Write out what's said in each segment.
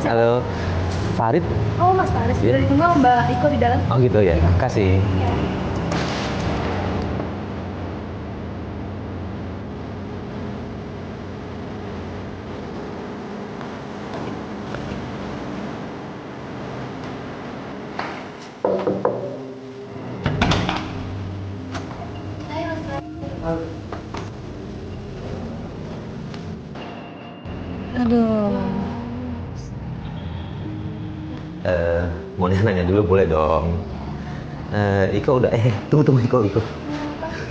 Halo, Farid. Oh, Mas Faris, udah ditunggu sama Mbak Iko di dalam. Oh gitu ya, kasih. Aduh. Mau nanya dulu boleh dong. Iko udah, tunggu Iko.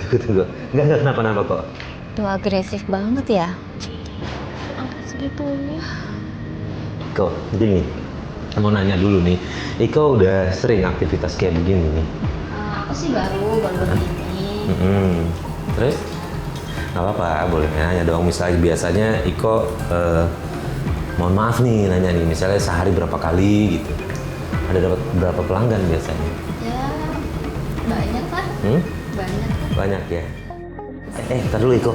Tunggu. Enggak kenapa-napa kok. Tuh agresif banget ya. Angkat segitunya. Iko, gini. Mau nanya dulu nih. Iko udah sering aktivitas kayak begini nih. Aku sih baru ini. Terus? Nggak apa-apa, boleh nanya dong. Misalnya biasanya Iko, mohon maaf nih nanya nih, misalnya sehari berapa kali gitu? Ada dapat berapa pelanggan biasanya? Ya, banyak lah. Banyak. Banyak ya. Ntar dulu Iko.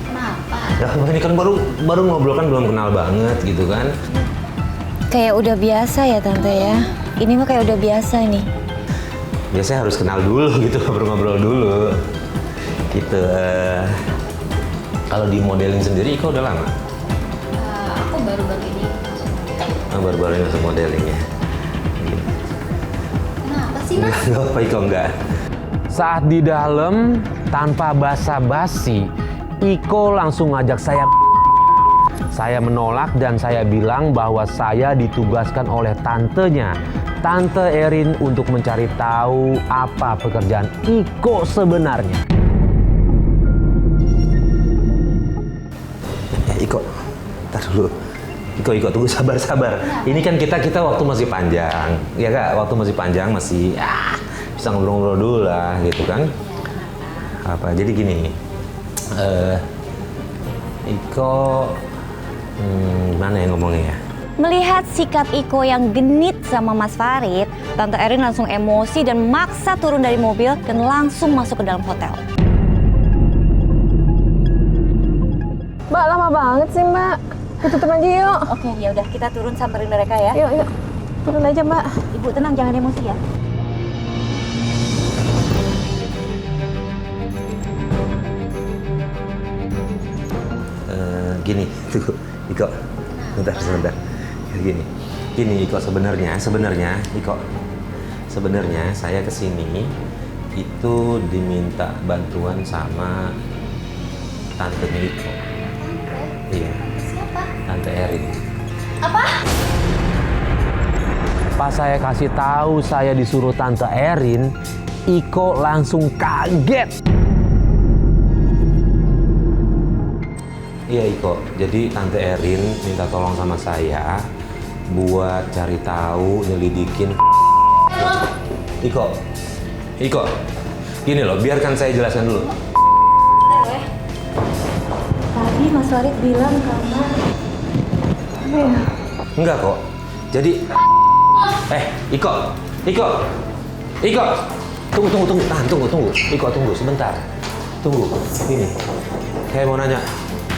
Kenapa? Gak apa ini kan baru ngobrol kan belum kenal banget gitu kan? Kayak udah biasa ya Tante ya. Ini mah kayak udah biasa nih. Biasanya harus kenal dulu gitu, ngobrol-ngobrol dulu. Gitu. Kalau di modeling sendiri Iko udah lama? Aku baru-baru ini masuk modeling. Baru-baru ini masuk modeling ya. Kenapa sih Mas? Nggak apa Iko enggak. Saat di dalam tanpa basa-basi, Iko langsung ngajak saya. Saya menolak dan saya bilang bahwa saya ditugaskan oleh tantenya, Tante Erin, untuk mencari tahu apa pekerjaan Iko sebenarnya. Iko, ntar dulu. Iko tunggu sabar. Ini kan kita waktu masih panjang, ya kak. Waktu masih panjang masih bisa ngobrol-ngobrol dulu lah, gitu kan? Apa? Jadi gini, Iko, gimana ya ngomongnya ya? Melihat sikap Iko yang genit sama Mas Farid, Tante Erin langsung emosi dan maksa turun dari mobil dan langsung masuk ke dalam hotel. Mbak, lama banget sih Mbak. Tutupin aja yuk. Oke, ya udah kita turun samperin mereka ya. Yuk. Turun aja Mbak. Ibu tenang, jangan emosi ya. Gini, tunggu, Iko, sebentar. Gini Iko, sebenarnya Iko, sebenarnya saya kesini itu diminta bantuan sama tante Iko. Iya. Siapa? Tante Erin. Apa? Pas saya kasih tahu saya disuruh Tante Erin, Iko langsung kaget. Iya Iko, jadi Tante Erin minta tolong sama saya buat cari tahu, nyelidikin. Iko, gini loh, biarkan saya jelaskan dulu. Tadi Mas Farid bilang karena... Enggak kok. Jadi, Iko, tunggu. Tunggu. Iko, tunggu sebentar. Tunggu, ini. Saya mau nanya.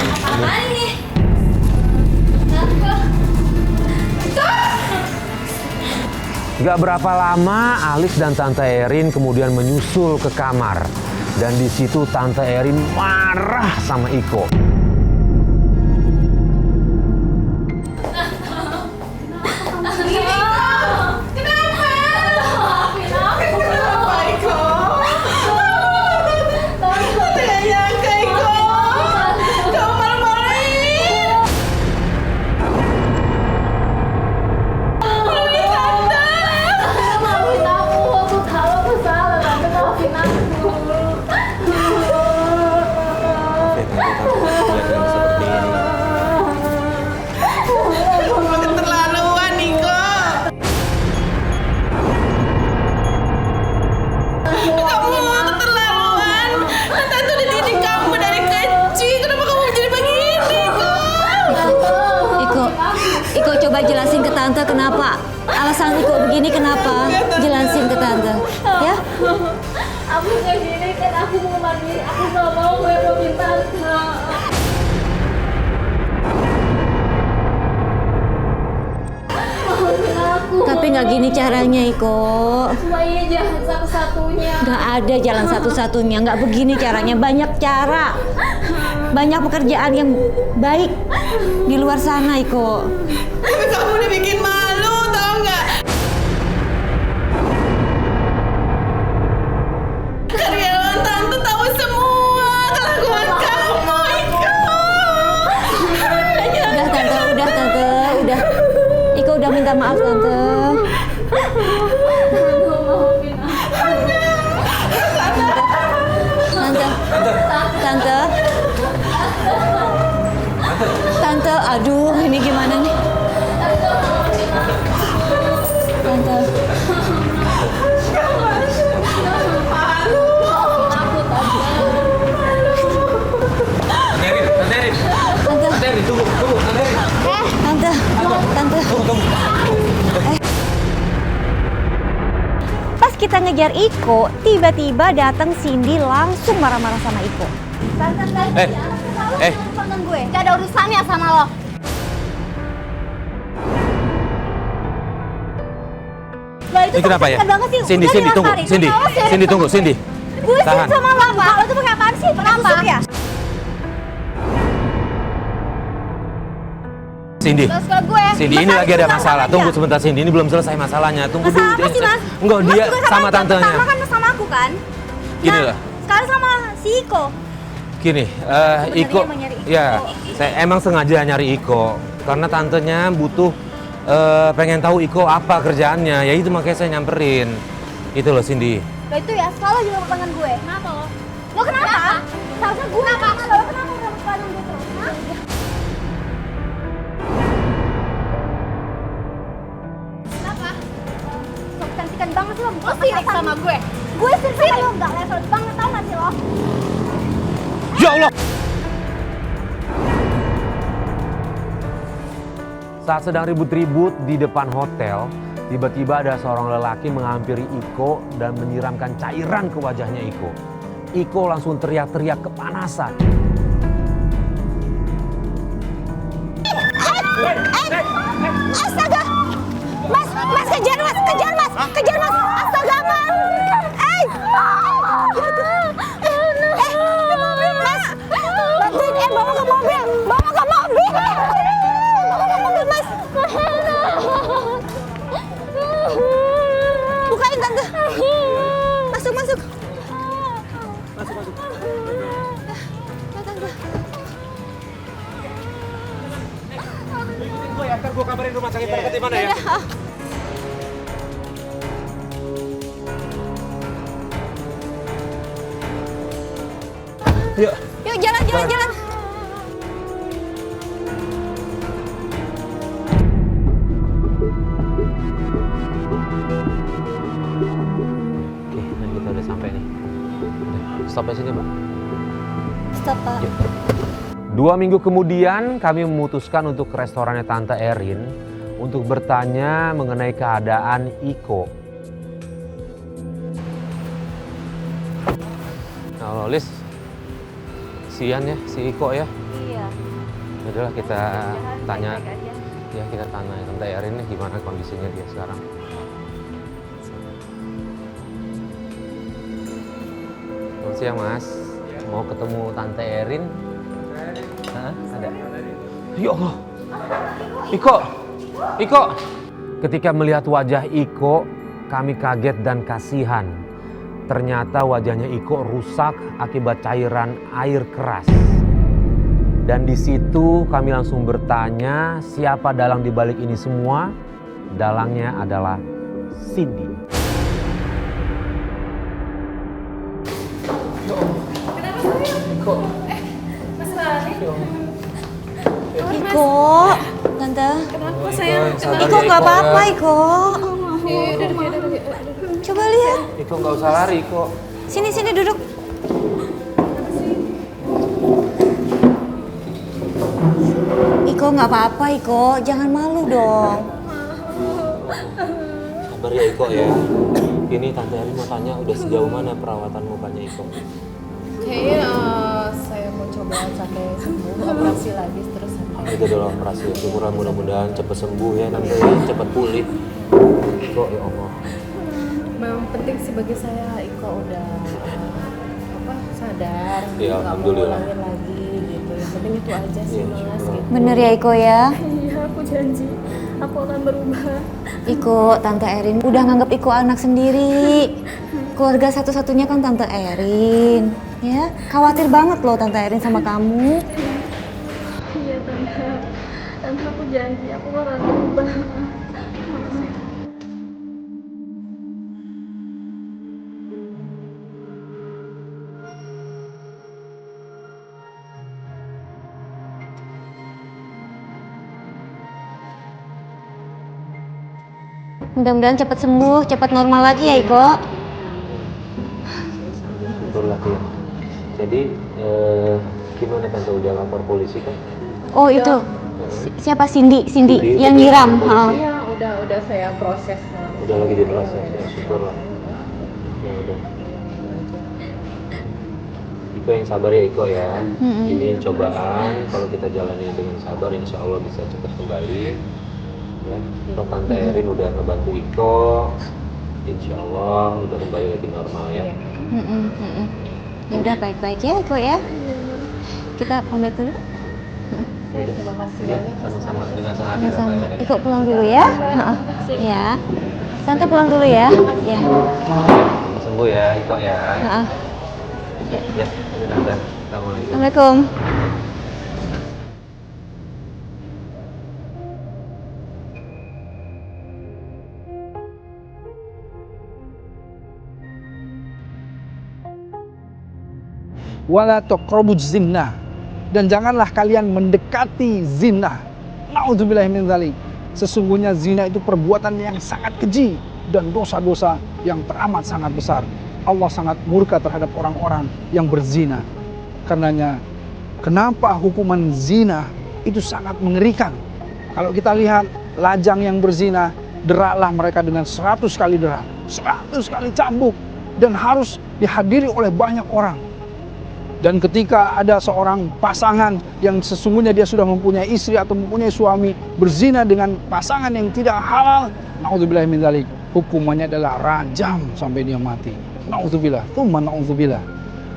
Apaan ini? Gak berapa lama, Alis dan Tante Erin kemudian menyusul ke kamar. Dan di situ Tante Erin marah sama Iko. Iko coba jelasin ke Tante kenapa alasan Iko begini, kenapa? Jelasin ke Tante, ya? Aku kayak gini kan aku mau mandi, aku gak mau minta maaf. nggak gini caranya, Iko. Cuma ini jalan satu-satunya. Nggak ada jalan satu-satunya, nggak begini caranya. Banyak cara, banyak pekerjaan yang baik di luar sana, Iko. Tapi kamu udah bikin malu, tau nggak? Karyawan tante tahu semua kelakuan kamu, Iko. Udah tante, udah. Iko udah minta maaf tante. Tante, aduh, ini gimana nih? Tante. Tante Erin, tunggu, Tante Erin. Tante. Tunggu. Pas kita ngejar Iko, tiba-tiba datang Cindy langsung marah-marah sama Iko. Temen gue, gak ada urusannya sama lo. Lah itu Ini kenapa ya? banget sih. Cindy, Udah Cindy, tunggu. dilamparin. Cindy, Kenapa sih? Cindy, tunggu. Cindy. Gue sih Tahan. sama lo, Pak. Lo tuh pakai apaan sih? Kenapa? Ya? Cindy. Terus ke gue. Cindy, ini lagi ada masalah. Tunggu sebentar, Cindy. Ini belum selesai masalahnya. Tunggu Masalah dulu. apa sih, Mas? Enggak, Mas dia juga sama tantenya. Pertama kan sama aku kan? Gini Nah, lah. sekarang sama si Iko. Gini, Iko, emang nyari Iko. ya, saya emang sengaja nyari Iko karena tantenya butuh pengen tahu Iko apa kerjaannya, ya itu makanya saya nyamperin. Itu loh Cindy. Lo itu ya, selalu juga tangan gue. Kenapa lo? Lo kenapa? Seharusnya gue kenapa? Lo kenapa udah tangan gue terus? Hah? Kenapa? So kecantikan banget sih lo. Lo sirik sama gue. Gue sirik sama lo, gak level banget, tau gak sih lo? Ya Allah! Saat sedang ribut-ribut di depan hotel, tiba-tiba ada seorang lelaki menghampiri Iko dan menyiramkan cairan ke wajahnya Iko. Iko langsung teriak-teriak kepanasan. Astaga! Mas, kejar mas! Astaga mas! Mas! Bantuin bawa ke mobil! Mas! Bukain tante! Masuk! Ntar gue kabarin rumah sakit terdekat di mana ya? Yuk. Yuk jalan! Oke, nah kita udah sampai nih. Udah, stop di sini, Pak. Stop, Pak. Yuk. 2 minggu kemudian kami memutuskan untuk ke restorannya Tante Erin untuk bertanya mengenai keadaan Iko. Halo Lis, sian ya si Iko ya? Iya. Yaudah kita tanya, ya kita tanya Tante Erin nih gimana kondisinya dia sekarang. Selamat siang Mas, mau ketemu Tante Erin? Hah? Ada? Ya Allah, Iko. Ketika melihat wajah Iko, kami kaget dan kasihan. Ternyata wajahnya Iko rusak akibat cairan air keras. Dan di situ kami langsung bertanya siapa dalang di balik ini semua. Dalangnya adalah Cindy. Iko, tante. Kenapa sayang? Iko nggak apa-apa, Iko. Coba lihat. Iko nggak usah lari, Iko. Sini duduk. Iko nggak apa-apa, Iko. Jangan malu dong. Sabar ya Iko ya. Ini Tante Erin mau tanya udah sejauh mana perawatan mukanya Iko? Kayaknya saya mau coba sampai sembuh, operasi lagi terus sampai. Itu adalah operasi. Mudah-mudahan cepet sembuh ya, nanti cepet pulih. Iko, ya Allah. Memang penting sih bagi saya Iko udah sadar, Ya, nggak mau alhamdulillah. ulangin lagi gitu. Yang penting itu aja sih Ya, Mas. syukurlah. Gitu. Bener ya Iko ya? Iya, aku janji aku akan berubah. Iko, Tante Erin udah nganggap Iko anak sendiri. Keluarga satu-satunya kan Tante Erin. Ya, khawatir banget loh Tante Erin sama kamu. Iya Tante, Tante aku janji aku akan berubah. Mudah-mudahan cepat sembuh, cepat normal lagi ya Iko. Syukurlah ya. Jadi gimana tante, udah lapor polisi kan? Oh itu siapa Cindy Cindy, yang udah nyiram. lapor Ha. polisi. Iya, udah saya proses. Udah lagi diproses ya, syukurlah. Ya udah. Iko yang sabar ya Iko ya. Ini cobaan, kalau kita jalani dengan sabar insya Allah bisa cepat kembali. Ya, kalau Tante Erin udah ngebantu Iko, insya Allah udah kembali lagi normal ya. Ya udah baik-baik ya Iko ya. Kita pamit dulu. Terima kasih Ya, banyak. sama-sama dengan senang hati Sama-sama. Tante Erin. Iko pulang dulu ya. Ya. Tante pulang dulu ya. Ya. Sembuh ya Iko ya. Ha. Ya, Tante. Assalamualaikum. Assalamualaikum. Wala taqrabuz zina, dan janganlah kalian mendekati zina. Nauzubillahi min dzalik. Sesungguhnya zina itu perbuatan yang sangat keji dan dosa-dosa yang teramat sangat besar. Allah sangat murka terhadap orang-orang yang berzina. Karenanya kenapa hukuman zina itu sangat mengerikan. Kalau kita lihat lajang yang berzina, deraklah mereka dengan 100 kali derak, 100 kali cambuk, dan harus dihadiri oleh banyak orang. Dan ketika ada seorang pasangan yang sesungguhnya dia sudah mempunyai istri atau mempunyai suami berzina dengan pasangan yang tidak halal, naudzubillah min dzalik, hukumannya adalah rajam sampai dia mati. Naudzubillah, tsumma naudzubillah.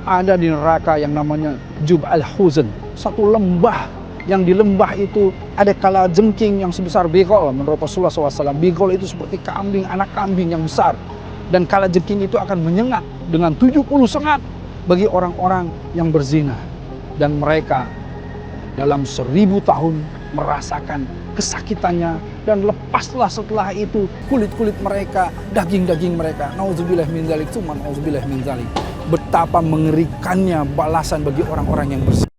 Ada di neraka yang namanya Jub al-Huzn, satu lembah, yang di lembah itu ada kala jengking yang sebesar bigol. Menurut Rasulullah SAW, bigol itu seperti kambing, anak kambing yang besar, dan kala jengking itu akan menyengat dengan 70 sengat bagi orang-orang yang berzina, dan mereka dalam 1000 tahun merasakan kesakitannya, dan lepaslah setelah itu kulit-kulit mereka, daging-daging mereka. Nauzubillah min dzalik, tsumma nauzubillah min dzalik. Betapa mengerikannya balasan bagi orang-orang yang berzina.